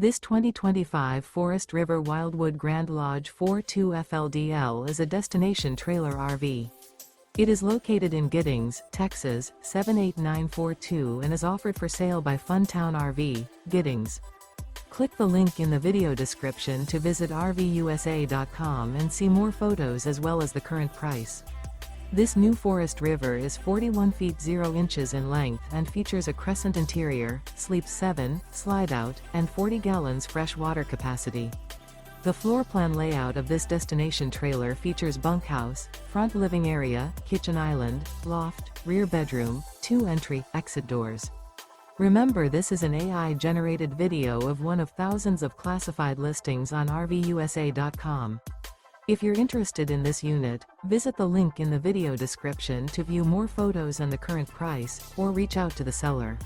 This 2025 Forest River Wildwood Grand Lodge 42 FLDL is a destination trailer RV. It is located in Giddings, Texas, 78942 and is offered for sale by Funtown RV, Giddings. Click the link in the video description to visit RVUSA.com and see more photos as well as the current price. This new Forest River is 41 feet 0 inches in length and features a CRESCENT interior, sleeps 7, slide-out, and 40 gallons fresh water capacity. The floor plan layout of this destination trailer features bunkhouse, front living area, kitchen island, loft, rear bedroom, 2 entry/exit doors. Remember, this is an AI-generated video of one of thousands of classified listings on RVUSA.com. If you're interested in this unit, visit the link in the video description to view more photos and the current price, or reach out to the seller.